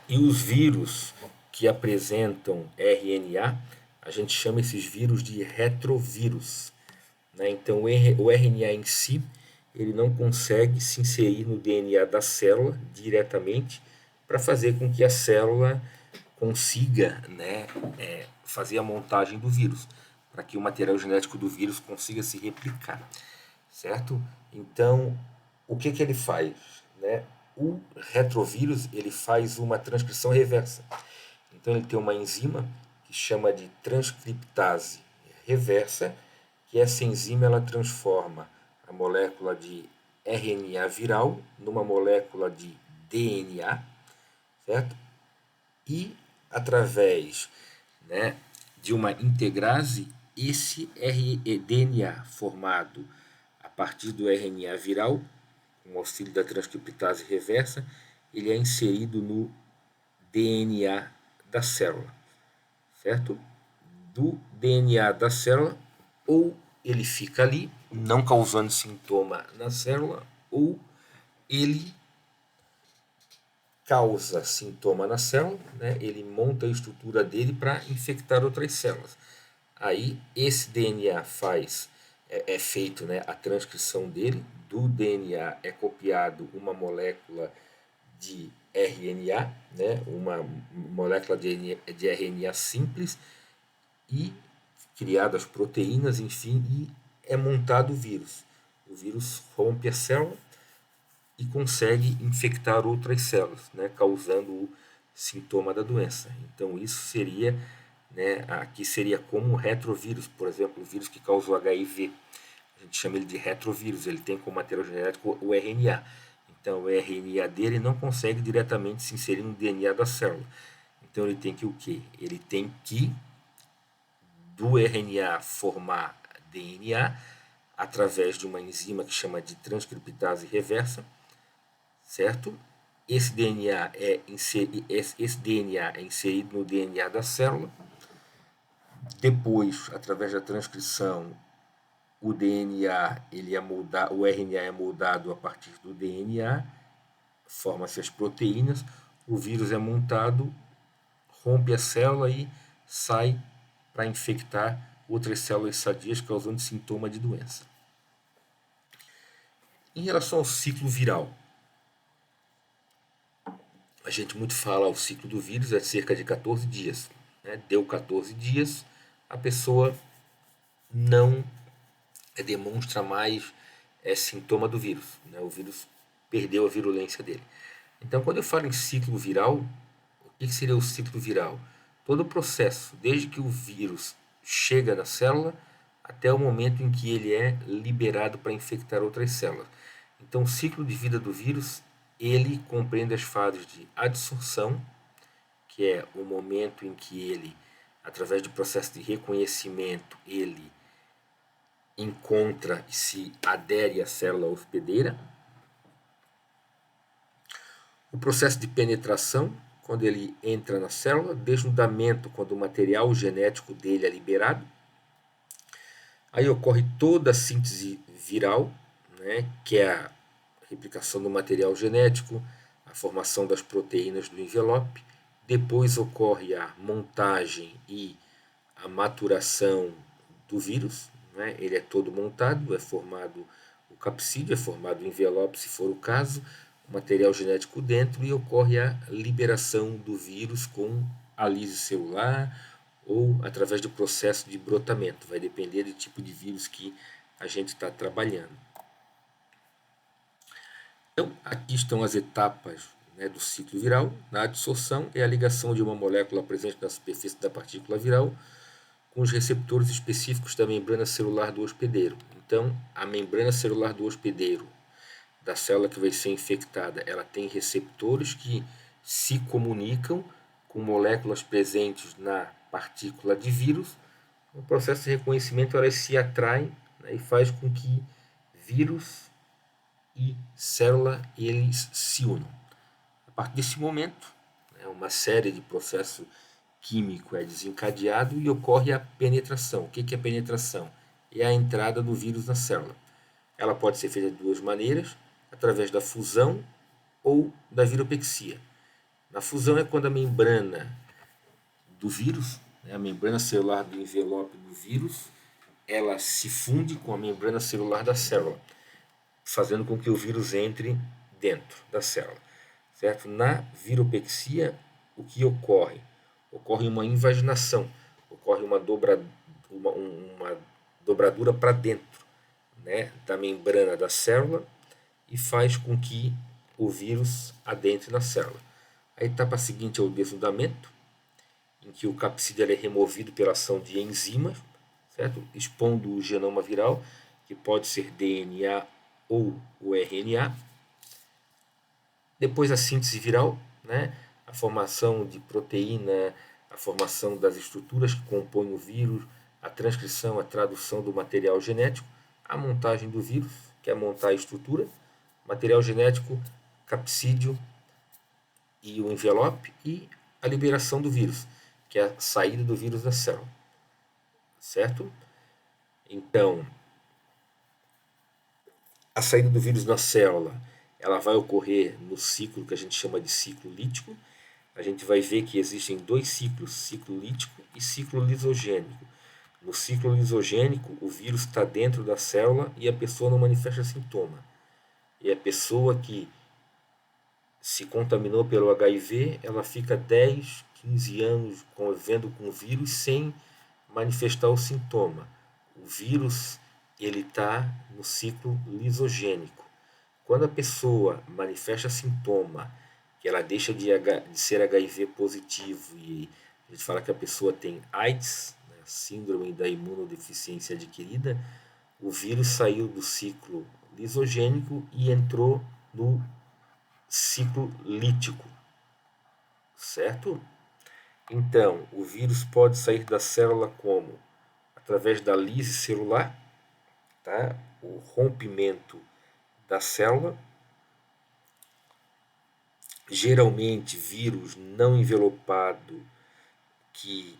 E os vírus que apresentam RNA, a gente chama esses vírus de retrovírus, né? Então o RNA em si, ele não consegue se inserir no DNA da célula diretamente para fazer com que a célula consiga, né, fazer a montagem do vírus, para que o material genético do vírus consiga se replicar, certo? Então, o que que ele faz, né? O retrovírus, ele faz uma transcrição reversa. Então ele tem uma enzima que chama de transcriptase reversa, que essa enzima ela transforma a molécula de RNA viral numa molécula de DNA, certo? E através, né, de uma integrase, esse DNA formado a partir do RNA viral, com o auxílio da transcriptase reversa, ele é inserido no DNA da célula, certo? Do DNA da célula, ou ele fica ali, não causando sintoma na célula, ou ele causa sintoma na célula, né? Ele monta a estrutura dele para infectar outras células. Aí esse DNA é feito, né, a transcrição dele, do DNA é copiado uma molécula de RNA, né, uma molécula de RNA simples, e criadas proteínas, enfim, e é montado o vírus. O vírus rompe a célula e consegue infectar outras células, né, causando o sintoma da doença. Então isso seria, né, aqui seria como o retrovírus, por exemplo, o vírus que causa o HIV. A gente chama ele de retrovírus, ele tem como material genético o RNA. Então o RNA dele não consegue diretamente se inserir no DNA da célula. Então ele tem que o quê? Ele tem que do RNA formar DNA através de uma enzima que chama de transcriptase reversa, certo? Esse DNA é inserido no DNA da célula. Depois, através da transcrição, o RNA é moldado a partir do DNA, forma-se as proteínas, o vírus é montado, rompe a célula e sai para infectar outras células sadias, causando sintoma de doença. Em relação ao ciclo viral, a gente muito fala, o ciclo do vírus é de cerca de 14 dias. Né? Deu 14 dias, a pessoa não demonstra mais sintoma do vírus. Né? O vírus perdeu a virulência dele. Então, quando eu falo em ciclo viral, o que seria o ciclo viral? Todo o processo, desde que o vírus chega na célula até o momento em que ele é liberado para infectar outras células. Então, o ciclo de vida do vírus, ele compreende as fases de adsorção, que é o momento em que ele, através do processo de reconhecimento, ele encontra e se adere à célula hospedeira. O processo de penetração, quando ele entra na célula, desnudamento, quando o material genético dele é liberado. Aí ocorre toda a síntese viral, né, que é a replicação do material genético, a formação das proteínas do envelope. Depois ocorre a montagem e a maturação do vírus. Né? Ele é todo montado, é formado o capsídeo, é formado o envelope, se for o caso, o material genético dentro, e ocorre a liberação do vírus com a lise celular ou através do processo de brotamento. Vai depender do tipo de vírus que a gente está trabalhando. Então, aqui estão as etapas, né, do ciclo viral. Na adsorção é a ligação de uma molécula presente na superfície da partícula viral com os receptores específicos da membrana celular do hospedeiro. Então, a membrana celular do hospedeiro da célula que vai ser infectada, ela tem receptores que se comunicam com moléculas presentes na partícula de vírus. No processo de reconhecimento, elas se atraem, né, e faz com que vírus e célula eles se unam. A partir desse momento, né, uma série de processos químicos é desencadeado e ocorre a penetração. O que é penetração? É a entrada do vírus na célula. Ela pode ser feita de duas maneiras, através da fusão ou da viropexia. Na fusão é quando a membrana do vírus, né, a membrana celular do envelope do vírus, ela se funde com a membrana celular da célula, fazendo com que o vírus entre dentro da célula. Certo? Na viropexia, o que ocorre? Ocorre uma invaginação, ocorre uma dobradura para dentro, né, da membrana da célula e faz com que o vírus adentre na célula. A etapa seguinte é o desnudamento, em que o capsídeo é removido pela ação de enzimas, certo? Expondo o genoma viral, que pode ser DNA ou o RNA. Depois a síntese viral, né? A formação de proteína, a formação das estruturas que compõem o vírus, a transcrição, a tradução do material genético, a montagem do vírus, que é montar a estrutura, material genético, capsídeo e o envelope, e a liberação do vírus, que é a saída do vírus da célula. Certo? Então, a saída do vírus na célula, ela vai ocorrer no ciclo que a gente chama de ciclo lítico. A gente vai ver que existem dois ciclos, ciclo lítico e ciclo lisogênico. No ciclo lisogênico, o vírus está dentro da célula e a pessoa não manifesta sintoma. E a pessoa que se contaminou pelo HIV, ela fica 10, 15 anos convivendo com o vírus sem manifestar o sintoma. O vírus ele está no ciclo lisogênico. Quando a pessoa manifesta sintoma, que ela deixa de ser HIV positivo e a gente fala que a pessoa tem AIDS, né, síndrome da imunodeficiência adquirida, o vírus saiu do ciclo lisogênico e entrou no ciclo lítico, certo? Então, o vírus pode sair da célula como? Através da lise celular, tá? O rompimento da célula. Geralmente, vírus não envelopado que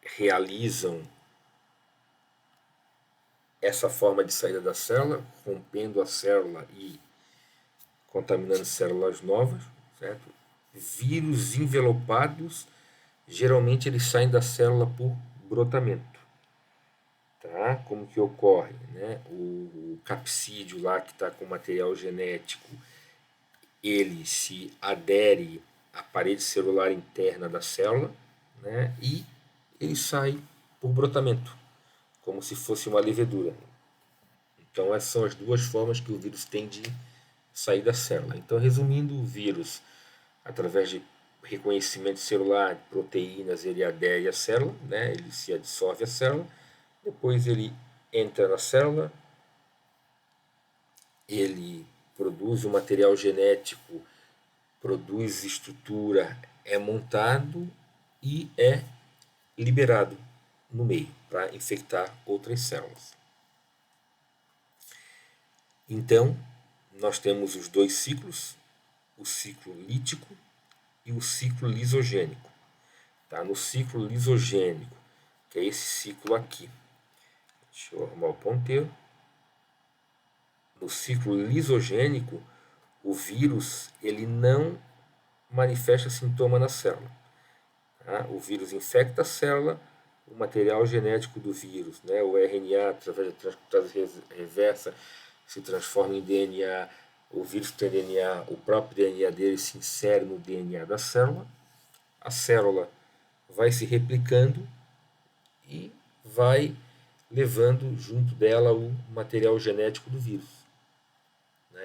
realizam essa forma de saída da célula, rompendo a célula e contaminando células novas, certo? Vírus envelopados, geralmente eles saem da célula por brotamento. Tá? Como que ocorre? Né? O capsídeo lá que está com material genético, ele se adere à parede celular interna da célula, né? E ele sai por brotamento, como se fosse uma levedura. Então essas são as duas formas que o vírus tem de sair da célula. Então, resumindo, o vírus, através de reconhecimento celular, de proteínas, ele adere à célula, né? Ele se adsorve à célula, depois ele entra na célula, ele produz o material genético, produz estrutura, é montado e é liberado no meio para infectar outras células. Então, nós temos os dois ciclos, o ciclo lítico e o ciclo lisogênico. Tá? No ciclo lisogênico, que é esse ciclo aqui, deixa eu arrumar o ponteiro. No ciclo lisogênico, o vírus ele não manifesta sintoma na célula. Tá? O vírus infecta a célula, o material genético do vírus, né, o RNA, através da transcriptase reversa, se transforma em DNA. O vírus tem DNA, o próprio DNA dele se insere no DNA da célula. A célula vai se replicando e vai levando junto dela o material genético do vírus.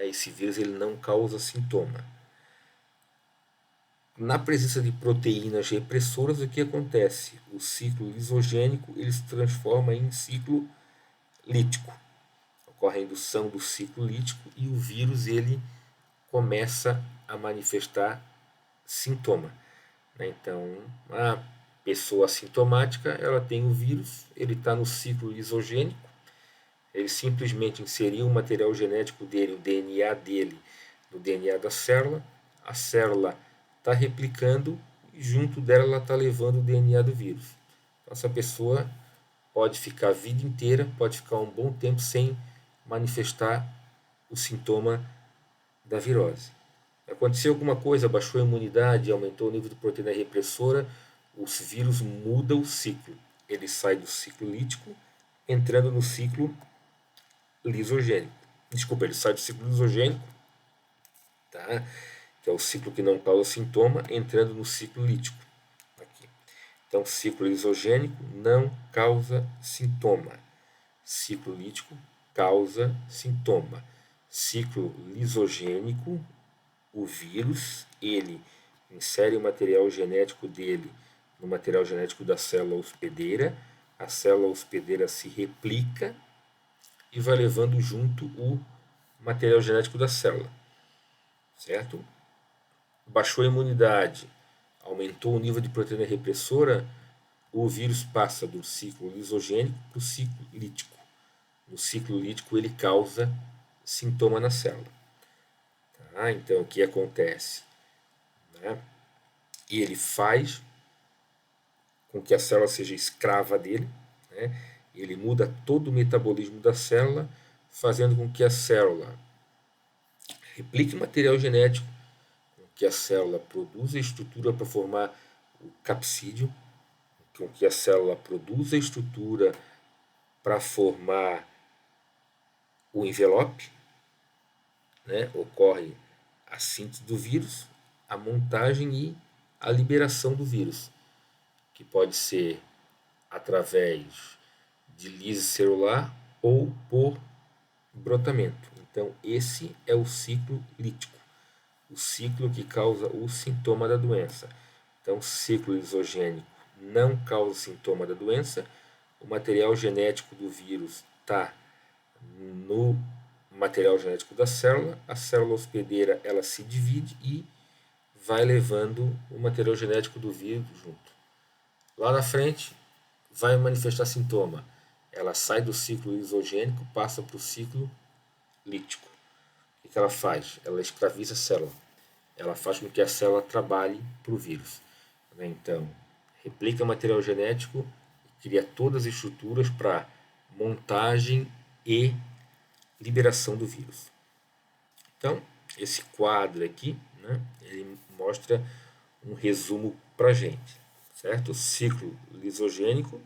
Esse vírus ele não causa sintoma. Na presença de proteínas repressoras, o que acontece? O ciclo lisogênico ele se transforma em ciclo lítico. Ocorre a indução do ciclo lítico e o vírus ele começa a manifestar sintoma. Então, a pessoa assintomática ela tem o vírus, ele está no ciclo lisogênico, ele simplesmente inseriu o material genético dele, o DNA dele, no DNA da célula, a célula está replicando e junto dela ela está levando o DNA do vírus. Então, essa pessoa pode ficar a vida inteira, pode ficar um bom tempo sem manifestar o sintoma da virose. Aconteceu alguma coisa, baixou a imunidade, aumentou o nível de proteína repressora, os vírus mudam o ciclo. Ele sai do ciclo lítico, entrando no ciclo lisogênico. Desculpa, ele sai do ciclo lisogênico, tá? Que é o ciclo que não causa sintoma, entrando no ciclo lítico. Aqui. Então, ciclo lisogênico não causa sintoma. Ciclo lítico causa sintoma. Ciclo lisogênico, o vírus, ele insere o material genético dele no material genético da célula hospedeira, a célula hospedeira se replica e vai levando junto o material genético da célula, certo? Baixou a imunidade, aumentou o nível de proteína repressora, o vírus passa do ciclo lisogênico para o ciclo lítico. No ciclo lítico ele causa sintoma na célula. Tá? Então o que acontece? Né? E ele faz com que a célula seja escrava dele, né? Ele muda todo o metabolismo da célula, fazendo com que a célula replique material genético, com que a célula produza estrutura para formar o capsídeo, com que a célula produza estrutura para formar o envelope, né? Ocorre a síntese do vírus, a montagem e a liberação do vírus, que pode ser através de lise celular ou por brotamento. Então, esse é o ciclo lítico, o ciclo que causa o sintoma da doença. Então, ciclo lisogênico não causa sintoma da doença, o material genético do vírus está no material genético da célula, a célula hospedeira ela se divide e vai levando o material genético do vírus junto. Lá na frente, vai manifestar sintoma. Ela sai do ciclo lisogênico, passa para o ciclo lítico. O que ela faz? Ela escraviza a célula. Ela faz com que a célula trabalhe para o vírus. Então, replica material genético e cria todas as estruturas para montagem e liberação do vírus. Então, esse quadro aqui, né, ele mostra um resumo para a gente, certo? Ciclo lisogênico,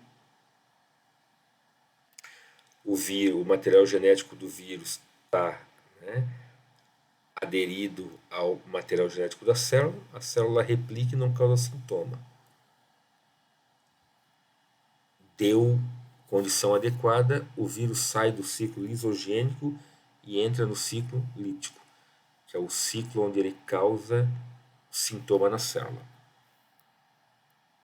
o material genético do vírus está, né, aderido ao material genético da célula, a célula replica e não causa sintoma. Deu condição adequada, o vírus sai do ciclo lisogênico e entra no ciclo lítico, que é o ciclo onde ele causa sintoma na célula.